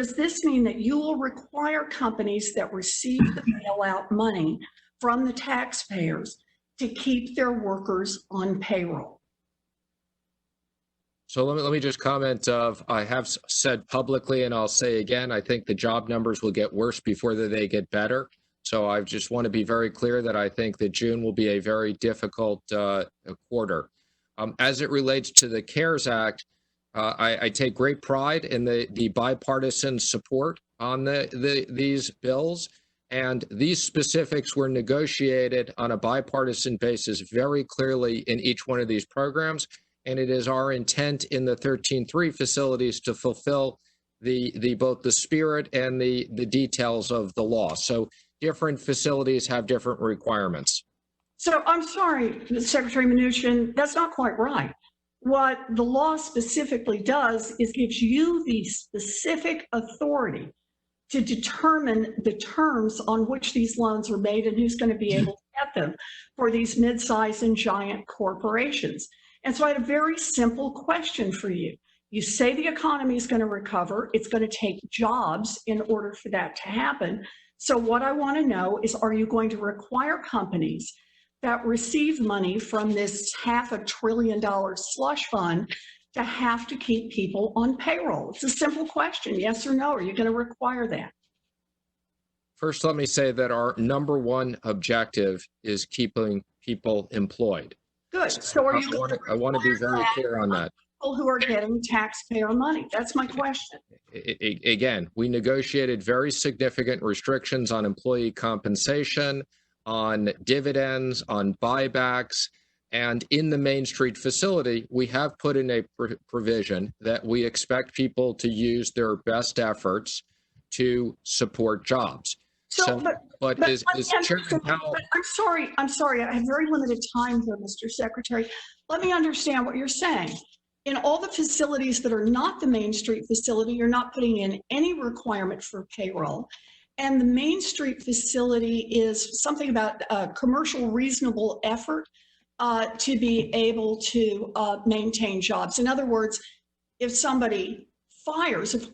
Does this mean that you will require companies that receive the bailout money from the taxpayers to keep their workers on payroll? So let me just comment of, I have said publicly, and I'll say again, I think the job numbers will get worse before they get better. So I just want to be very clear that I think that June will be a very difficult quarter. As it relates to the CARES Act, I take great pride in the bipartisan support on these bills. And these specifics were negotiated on a bipartisan basis very clearly in each one of these programs. And it is our intent in the 13.3 facilities to fulfill both the spirit and the details of the law. So different facilities have different requirements. So I'm sorry, Secretary Mnuchin, that's not quite right. What the law specifically does is gives you the specific authority to determine the terms on which these loans are made and who's going to be able to get them for these mid-sized and giant corporations. And so I had a very simple question for you. You say the economy is going to recover. It's going to take jobs in order for that to happen. So what I want to know is, are you going to require companies that receive money from this $500 billion slush fund to have to keep people on payroll? It's a simple question, yes or no. Are you going to require that? First, let me say that our number one objective is keeping people employed. Good. So are you I want to be very clear on that. People who are getting taxpayer money? That's my question. Again, we negotiated very significant restrictions on employee compensation, on dividends, on buybacks. And in the Main Street facility, we have put in a provision that we expect people to use their best efforts to support jobs. But Chairman Powell... I'm sorry. I have very limited time here, Mr. Secretary. Let me understand what you're saying. In all the facilities that are not the Main Street facility, you're not putting in any requirement for payroll. And the Main Street facility is something about commercial reasonable effort to be able to maintain jobs. In other words, if a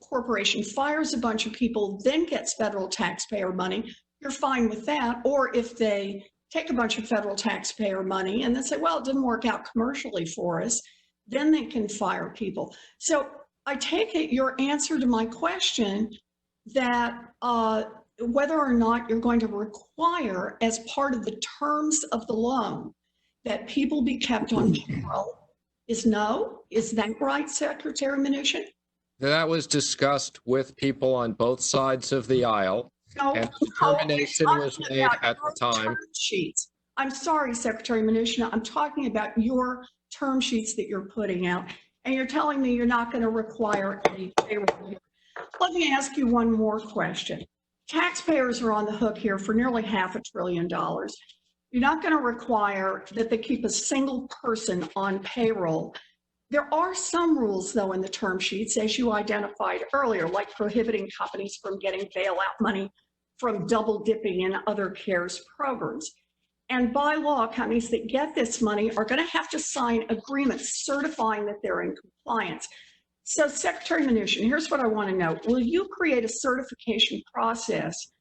corporation fires a bunch of people, then gets federal taxpayer money, you're fine with that. Or if they take a bunch of federal taxpayer money and then say, well, it didn't work out commercially for us, then they can fire people. So I take it your answer to my question that whether or not you're going to require as part of the terms of the loan that people be kept on payroll is no. Is that right, Secretary Mnuchin? That was discussed with people on both sides of the aisle, and determination was made at the time. Sheets. I'm sorry, Secretary Mnuchin, I'm talking about your term sheets that you're putting out, and you're telling me you're not going to require any payroll here. Let me ask you one more question. Taxpayers are on the hook here for nearly $500 billion. You're not going to require that they keep a single person on payroll. There are some rules, though, in the term sheets, as you identified earlier, like prohibiting companies from getting bailout money from double dipping in other CARES programs. And by law, companies that get this money are going to have to sign agreements certifying that they're in compliance. So, Secretary Mnuchin, here's what I want to know. Will you create a certification process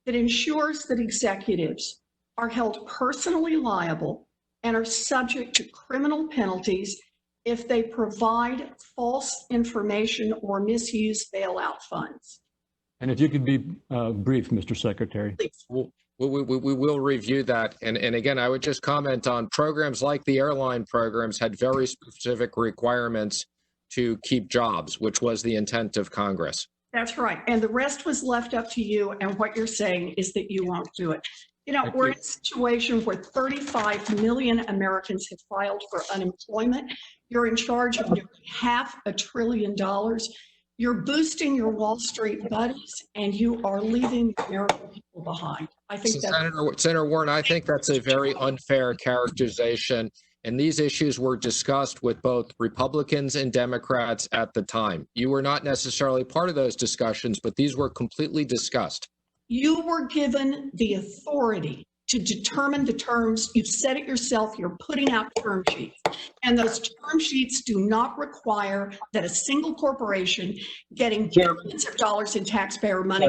that ensures that executives are held personally liable and are subject to criminal penalties if they provide false information or misuse bailout funds? And if you could be brief, Mr. Secretary. Please. We will review that. And again, I would just comment on programs like the airline programs had very specific requirements to keep jobs, which was the intent of Congress. That's right. And the rest was left up to you. And what you're saying is that you won't do it. You know, we're in a situation where 35 million Americans have filed for unemployment. You're in charge of nearly $500 billion. You're boosting your Wall Street buddies, and you are leaving the American people behind. I think Senator Warren, I think that's a very unfair characterization. And these issues were discussed with both Republicans and Democrats at the time. You were not necessarily part of those discussions, but these were completely discussed. You were given the authority to determine the terms. You've said it yourself, you're putting out term sheets. And those term sheets do not require that a single corporation getting billions of dollars in taxpayer money